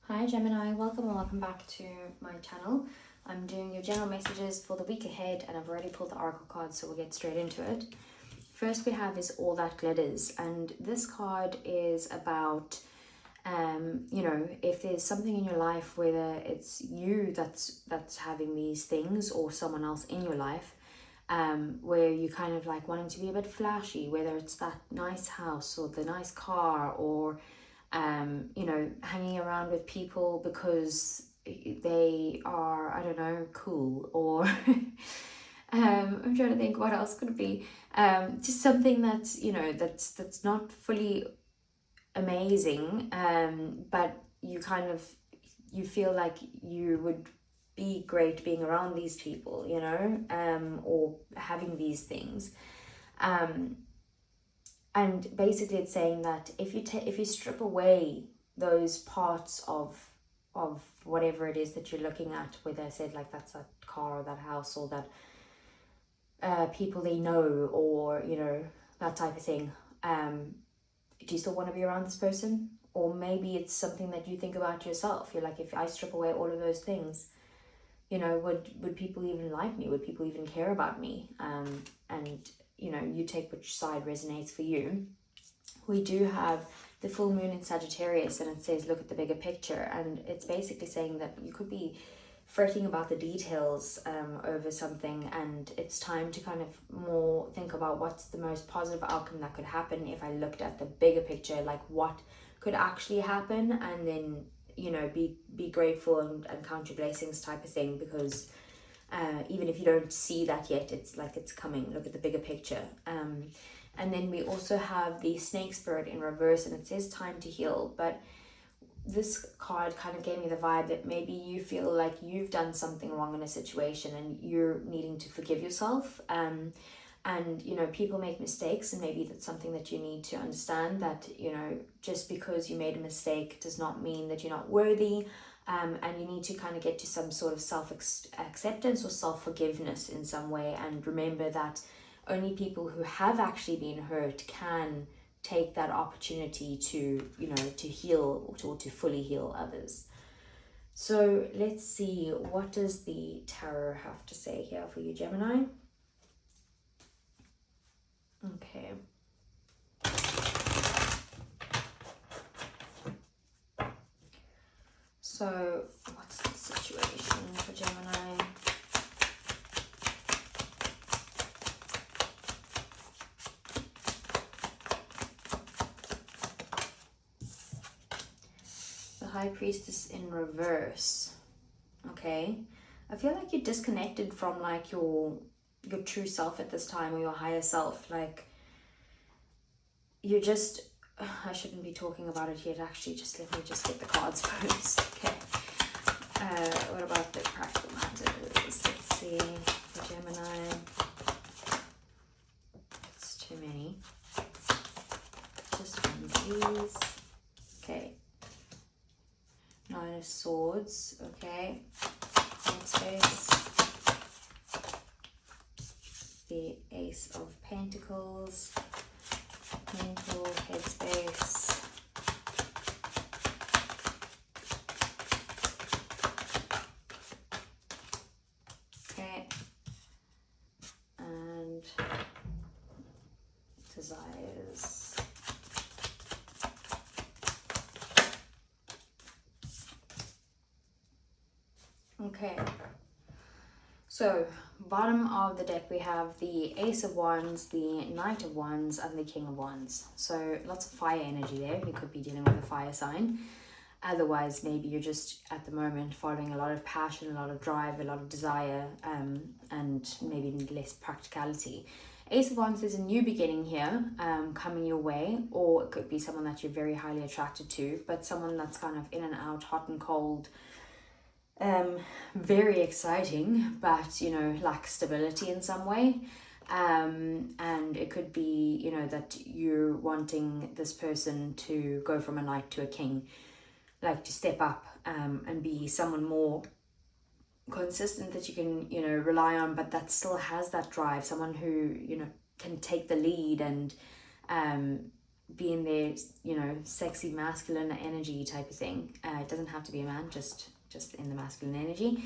Hi Gemini, welcome and welcome back to my channel. I'm doing your general messages for the week ahead and I've already pulled the oracle cards, so we'll get straight into it. First we have is All That Glitters, and this card is about if there's something in your life, whether it's you that's having these things or someone else in your life, where you kind of like wanting to be a bit flashy, whether it's that nice house or the nice car, or hanging around with people because they are, I don't know, cool, or I'm trying to think what else could it be. Just something that's, that's not fully amazing, but you feel like you would be great being around these people, or having these things. And basically it's saying that if you strip away those parts of whatever it is that you're looking at, whether I said like that's that car or that house or that people they know, or that type of thing, do you still want to be around this person? Or maybe it's something that you think about yourself. You're like, if I strip away all of those things, would people even like me? Would people even care about me? And you take which side resonates for you. We do have the full moon in Sagittarius, and it says look at the bigger picture, and it's basically saying that you could be fretting about the details over something, and it's time to kind of more think about what's the most positive outcome that could happen if I looked at the bigger picture, like what could actually happen, and then be grateful and count your blessings type of thing, because even if you don't see that yet, it's like it's coming. Look at the bigger picture. And then we also have the snake spirit in reverse, and it says time to heal. But this card kind of gave me the vibe that maybe you feel like you've done something wrong in a situation and you're needing to forgive yourself. And people make mistakes, and maybe that's something that you need to understand, that just because you made a mistake does not mean that you're not worthy. And you need to kind of get to some sort of self-acceptance or self-forgiveness in some way, and remember that only people who have actually been hurt can take that opportunity to to heal, or to fully heal others. So let's see, what does the tarot have to say here for you, Gemini? Okay. So what's the situation for Gemini? The High Priestess in reverse. Okay. I feel like you're disconnected from like your true self at this time, or your higher self. Like you're just, I shouldn't be talking about it yet actually, just let me just get the cards first. Okay. What about the practical matters? Let's see, for Gemini. It's too many. Just one, please. Okay. Nine of Swords. Okay. Headspace. The Ace of Pentacles. Mental headspace. Okay. And desires. Okay. So, bottom of the deck we have the Ace of Wands, the Knight of Wands, and the King of Wands. So lots of fire energy there. You could be dealing with a fire sign. Otherwise, maybe you're just at the moment following a lot of passion, a lot of drive, a lot of desire, and maybe less practicality. Ace of Wands, there's a new beginning here coming your way, or it could be someone that you're very highly attracted to, but someone that's kind of in and out, hot and cold, very exciting, but lacks stability in some way. And it could be that you're wanting this person to go from a knight to a king, like to step up and be someone more consistent that you can rely on, but that still has that drive, someone who can take the lead and being there, you know, sexy masculine energy type of thing. It doesn't have to be a man, just in the masculine energy.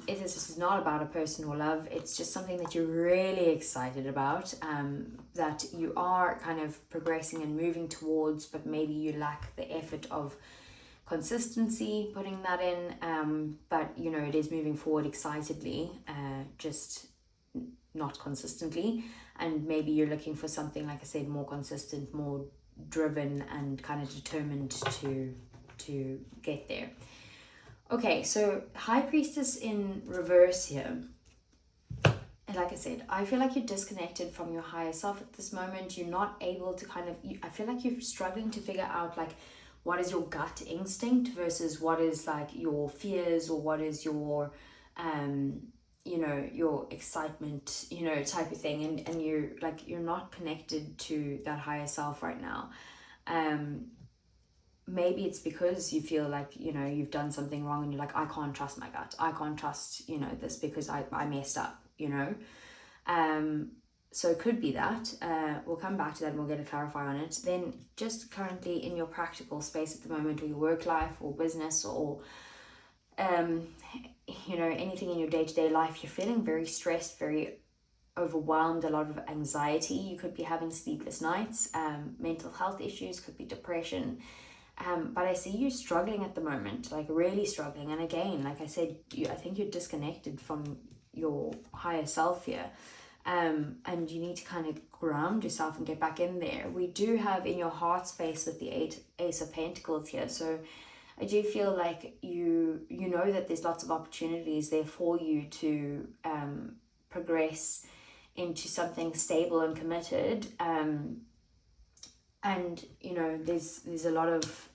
This is not about a person or love. It's just something that you're really excited about, that you are kind of progressing and moving towards, but maybe you lack the effort of consistency putting that in, but you know, it is moving forward excitedly, just not consistently. And maybe you're looking for something, like I said, more consistent, more driven, and kind of determined to get there. Okay, so High Priestess in reverse here. And like I said, I feel like you're disconnected from your higher self at this moment. You're not able to kind of, I feel like you're struggling to figure out like what is your gut instinct versus what is like your fears, or what is your, you know, your excitement, you know, type of thing. And you're like, you're not connected to that higher self right now. Maybe it's because you feel like, you know, you've done something wrong and you're like, I can't trust my gut. I can't trust, you know, this because I messed up, you know. So it could be that. We'll come back to that and we'll get a clarify on it. Then just currently in your practical space at the moment, or your work life or business, or you know, anything in your day-to-day life, you're feeling very stressed, very overwhelmed, a lot of anxiety. You could be having sleepless nights, mental health issues, could be depression. But I see you struggling at the moment, like really struggling. And again, like I said, I think you're disconnected from your higher self here. And you need to kind of ground yourself and get back in there. We do have in your heart space with the Ace of Pentacles here. So I do feel like you know that there's lots of opportunities there for you to progress into something stable and committed. And you know, there's a lot of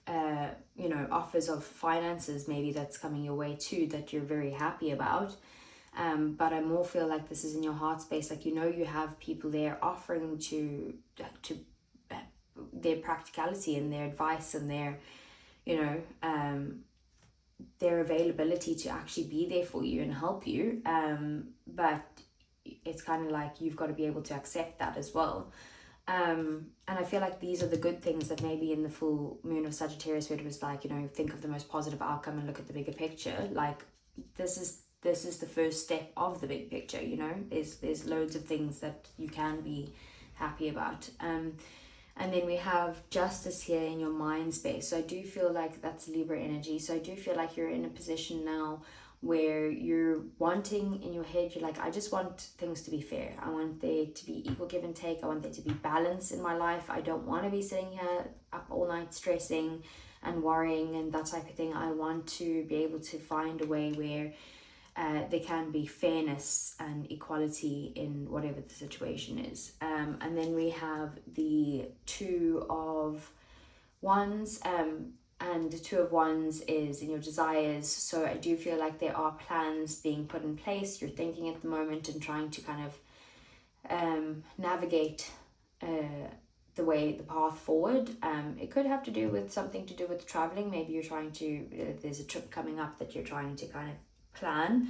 you know, offers of finances maybe that's coming your way too, that you're very happy about. But I more feel like this is in your heart space, like, you know, you have people there offering to their practicality and their advice and their, you know, their availability to actually be there for you and help you. But it's kind of like you've got to be able to accept that as well. And I feel like these are the good things that maybe in the full moon of Sagittarius, where it was like, you know, think of the most positive outcome and look at the bigger picture. Like this is the first step of the big picture, you know. There's loads of things that you can be happy about. And then we have Justice here in your mind space. So I do feel like that's Libra energy. So I do feel like you're in a position now where you're wanting, in your head, you're like, I just want things to be fair. I want there to be equal give and take. I want there to be balance in my life. I don't want to be sitting here up all night stressing and worrying and that type of thing. I want to be able to find a way where there can be fairness and equality in whatever the situation is. And then we have the Two of Wands, and the Two of Wands is in your desires. So I do feel like there are plans being put in place. You're thinking at the moment and trying to kind of navigate the path forward. It could have to do with something to do with traveling. Maybe you're trying to, there's a trip coming up that you're trying to kind of plan.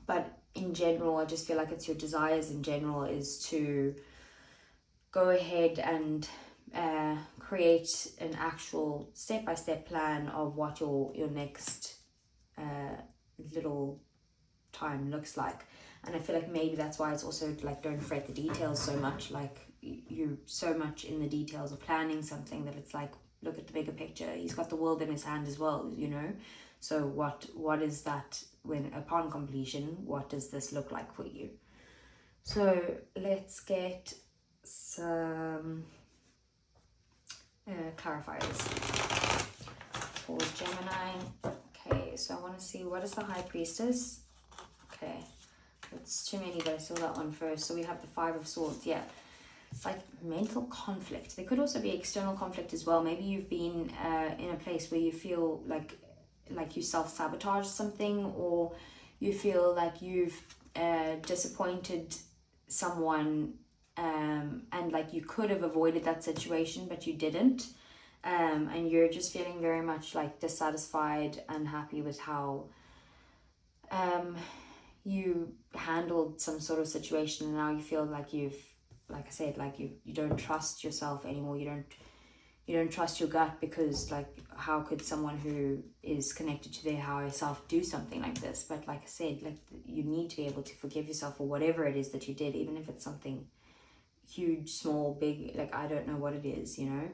But in general, I just feel like it's your desires in general is to go ahead and create an actual step-by-step plan of what your next little time looks like. And I feel like maybe that's why it's also like, don't fret the details so much. Like you're so much in the details of planning something that it's like, look at the bigger picture. He's got the world in his hand as well, you know. So what is that when upon completion, what does this look like for you? So let's get some clarifiers for Gemini. Okay, so I want to see, what is the High Priestess? Okay, it's too many, but I saw that one first. So we have the Five of Swords. Yeah, it's like mental conflict. There could also be external conflict as well. Maybe you've been in a place where you feel like you self-sabotage something, or you feel like you've disappointed someone, and like you could have avoided that situation but you didn't, and you're just feeling very much like dissatisfied and happy with how you handled some sort of situation, and now you feel like you've like I said, like you don't trust yourself anymore. You don't trust your gut, because like how could someone who is connected to their higher self do something like this? But like I said, like you need to be able to forgive yourself for whatever it is that you did, even if it's something huge, small, big, like I don't know what it is, you know.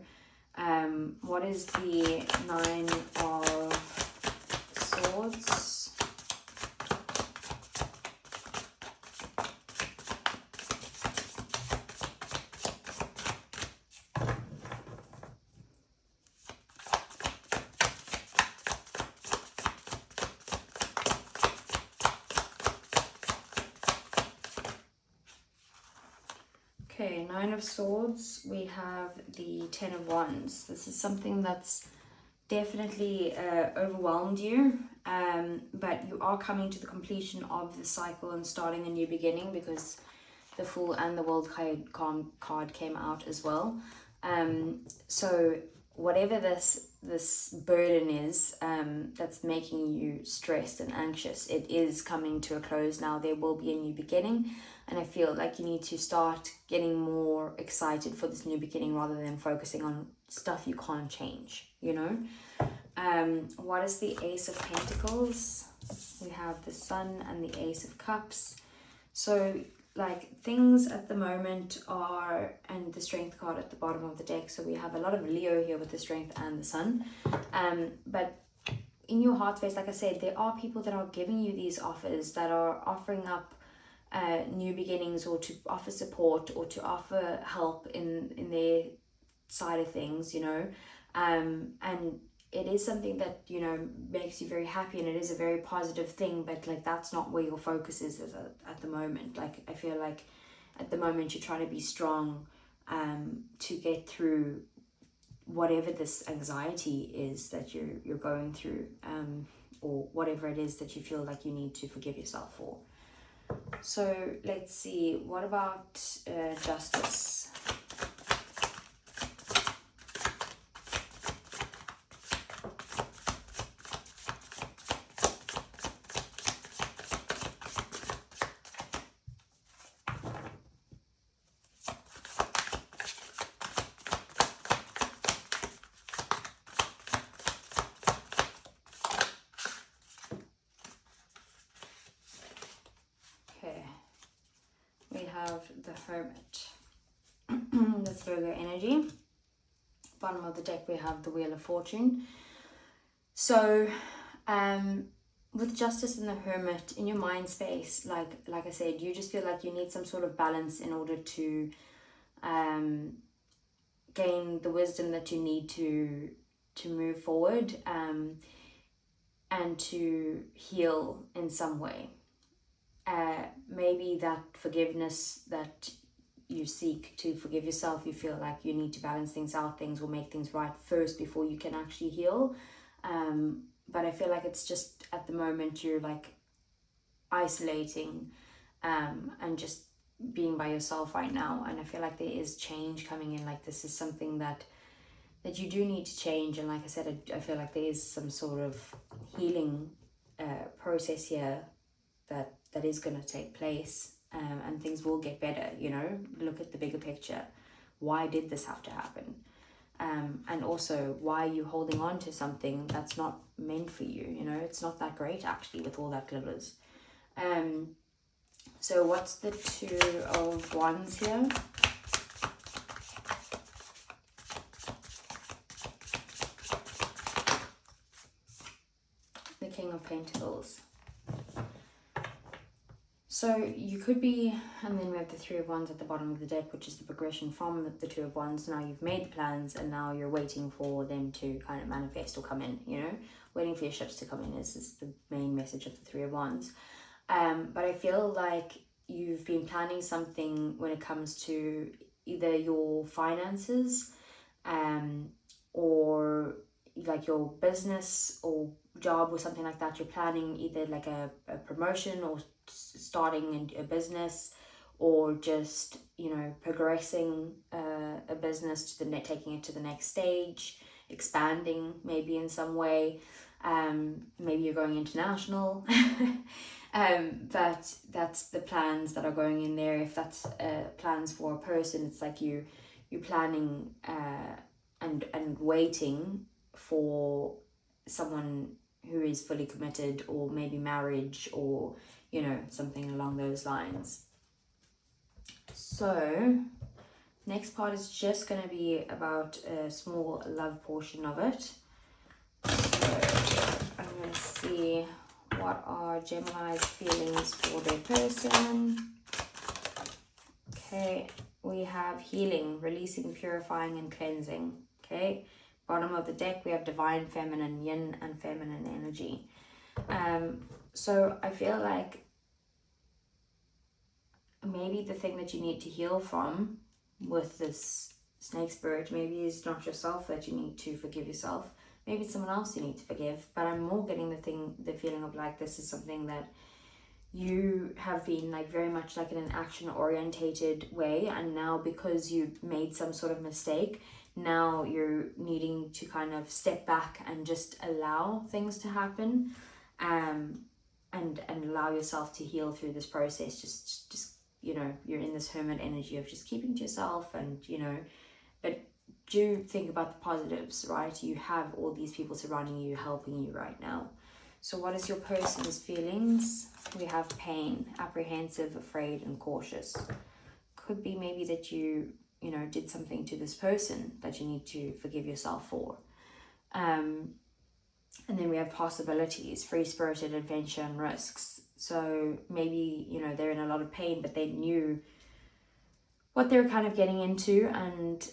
What is the Nine of Swords? Okay, Nine of Swords, we have the Ten of Wands. This is something that's definitely overwhelmed you, but you are coming to the completion of the cycle and starting a new beginning, because the Fool and the World card came out as well. So whatever this burden is that's making you stressed and anxious, it is coming to a close now. There will be a new beginning, and I feel like you need to start getting more excited for this new beginning rather than focusing on stuff you can't change, you know. What is the Ace of Pentacles? We have the Sun and the Ace of Cups. So like things at the moment are, and the Strength card at the bottom of the deck, so we have a lot of Leo here with the Strength and the Sun, but in your heart space, like I said, there are people that are giving you these offers, that are offering up new beginnings, or to offer support, or to offer help in their side of things, you know. And it is something that, you know, makes you very happy, and it is a very positive thing, but like that's not where your focus is at the moment. Like I feel like at the moment you're trying to be strong to get through whatever this anxiety is that you're going through, or whatever it is that you feel like you need to forgive yourself for. So let's see, what about Justice? We have the Hermit. That's Virgo energy. Bottom of the deck we have the Wheel of Fortune. So with Justice and the Hermit, in your mind space, like I said, you just feel like you need some sort of balance in order to gain the wisdom that you need to move forward, and to heal in some way. Maybe that forgiveness that you seek to forgive yourself, you feel like you need to balance things out, things will make things right first before you can actually heal. But I feel like it's just at the moment you're like isolating and just being by yourself right now. And I feel like there is change coming in. Like this is something that you do need to change. And like I said, I feel like there is some sort of healing process here that is going to take place, and things will get better, you know. Look at the bigger picture. Why did this have to happen? And also, why are you holding on to something that's not meant for you? You know, it's not that great actually with all that glitters. So what's the Two of Wands here? The King of Pentacles. So you could be, and then we have the Three of Wands at the bottom of the deck, which is the progression from the Two of Wands. Now you've made the plans and now you're waiting for them to kind of manifest or come in, you know. Waiting for your ships to come in is the main message of the Three of Wands. But I feel like you've been planning something when it comes to either your finances or like your business or job or something like that. You're planning either like a promotion or starting a business, or just, you know, progressing a business to taking it to the next stage, expanding maybe in some way. Maybe you're going international. But that's the plans that are going in there. If that's plans for a person, it's like you're planning and waiting for someone who is fully committed, or maybe marriage, or something along those lines. So next part is just going to be about a small love portion of it. So I'm going to see what are Gemini's feelings for their person. Okay, we have healing, releasing, purifying, and cleansing. Okay, bottom of the deck we have divine feminine, yin and feminine energy. So I feel like maybe the thing that you need to heal from with this snake spirit, maybe it's not yourself that you need to forgive yourself. Maybe it's someone else you need to forgive. But I'm more getting the feeling of like this is something that you have been like very much like in an action orientated way, and now because you made some sort of mistake, now you're needing to kind of step back and just allow things to happen, and allow yourself to heal through this process. Just you're in this hermit energy of just keeping to yourself, and but do think about the positives, right? You have all these people surrounding you, helping you right now. So what is your person's feelings? We have pain, apprehensive, afraid, and cautious. Could be maybe that you did something to this person that you need to forgive yourself for. And then we have possibilities, free-spirited, adventure, and risks. So maybe, they're in a lot of pain, but they knew what they're kind of getting into. And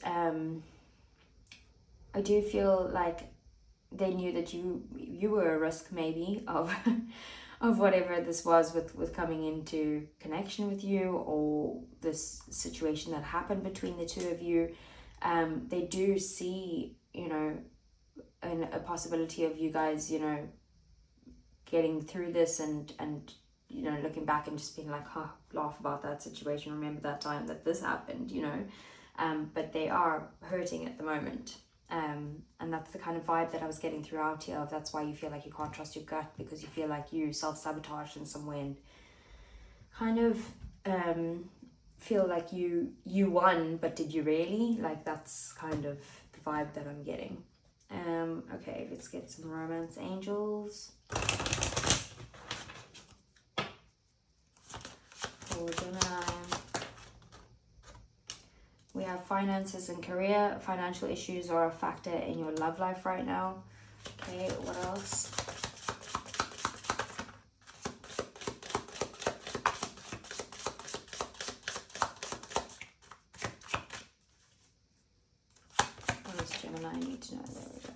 I do feel like they knew that you were a risk maybe of of whatever this was with coming into connection with you, or this situation that happened between the two of you. They do see, a possibility of you guys, getting through this and looking back and just being like, laugh about that situation, remember that time that this happened, but they are hurting at the moment. And that's the kind of vibe that I was getting throughout here of that's why you feel like you can't trust your gut, because you feel like you self-sabotaged in some way and kind of feel like you won, but did you really? Like that's kind of the vibe that I'm getting. Okay, let's get some romance angels for Gemini. We have finances and career. Financial issues are a factor in your love life right now. Okay, what else? What does Gemini need to know? There we go.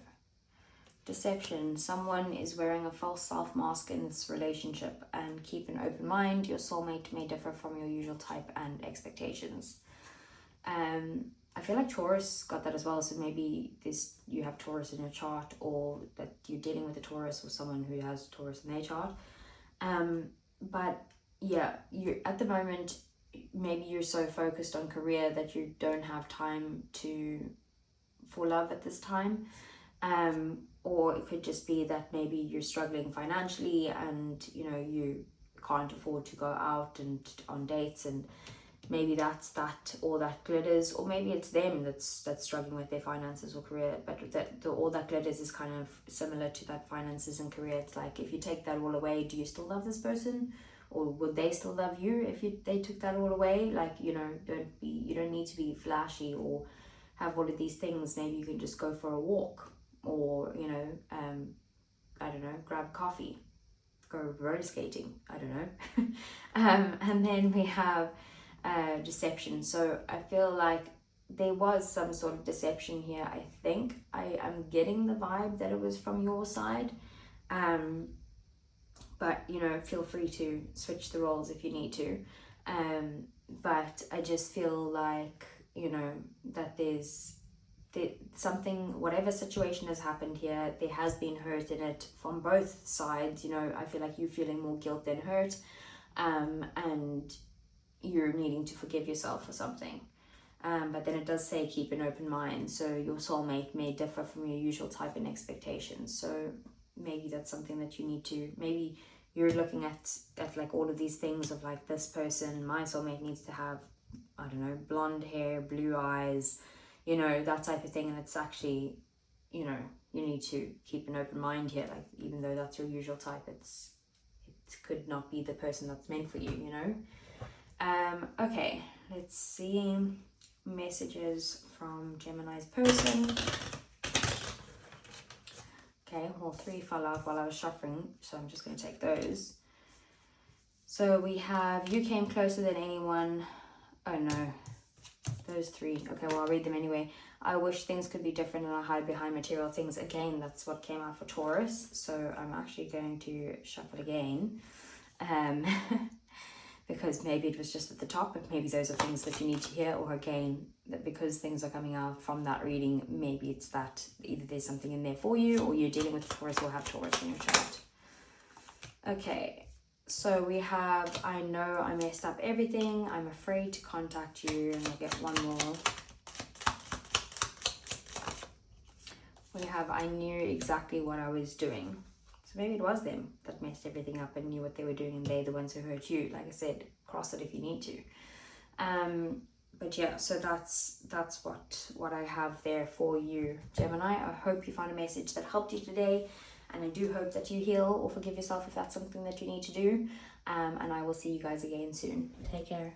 Deception. Someone is wearing a false self mask in this relationship, and keep an open mind. Your soulmate may differ from your usual type and expectations. I feel like Taurus got that as well, so maybe you have Taurus in your chart, or that you're dealing with a Taurus or someone who has Taurus in their chart. But yeah, you're at the moment, maybe you're so focused on career that you don't have time for love at this time. Or it could just be that maybe you're struggling financially and you can't afford to go out and on dates, and maybe that's that, or that glitters, or maybe it's them that's struggling with their finances or career, but all that glitters is kind of similar to that finances and career. It's like, if you take that all away, do you still love this person, or would they still love you if they took that all away? Like, you don't need to be flashy or have all of these things. Maybe you can just go for a walk, or I don't know, grab coffee, go roller skating, I don't know. And then we have deception. So I feel like there was some sort of deception here. I think I'm getting the vibe that it was from your side, but feel free to switch the roles if you need to, but I just feel like that there's something, whatever situation has happened here, there has been hurt in it from both sides. I feel like you're feeling more guilt than hurt, and you're needing to forgive yourself for something. But then it does say keep an open mind, so your soulmate may differ from your usual type and expectations. So maybe that's something that you need to, maybe you're looking at like all of these things of like, this person, my soulmate, needs to have, I don't know, blonde hair, blue eyes, you know, that type of thing. And it's actually, you know, you need to keep an open mind here. Like, even though that's your usual type, it could not be the person that's meant for you, you know. Okay, let's see messages from Gemini's person. Okay, well, 3 fell out while I was shuffling, so I'm just going to take those. So we have, you came closer than anyone. Oh no, those 3. Okay, well, I'll read them anyway. I wish things could be different and I hide behind material things. Again, that's what came out for Taurus. So I'm actually going to shuffle again. Because maybe it was just at the top, but maybe those are things that you need to hear. Or again, that because things are coming out from that reading, maybe it's that either there's something in there for you, or you're dealing with Taurus or have Taurus in your chart. Okay, so we have, I know I messed up everything. I'm afraid to contact you. And we'll get one more. We have, I knew exactly what I was doing. So maybe it was them that messed everything up and knew what they were doing, and they're the ones who hurt you. Like I said, cross it if you need to. But yeah, so that's what I have there for you, Gemini. I hope you found a message that helped you today, and I do hope that you heal or forgive yourself if that's something that you need to do. And I will see you guys again soon. Take care.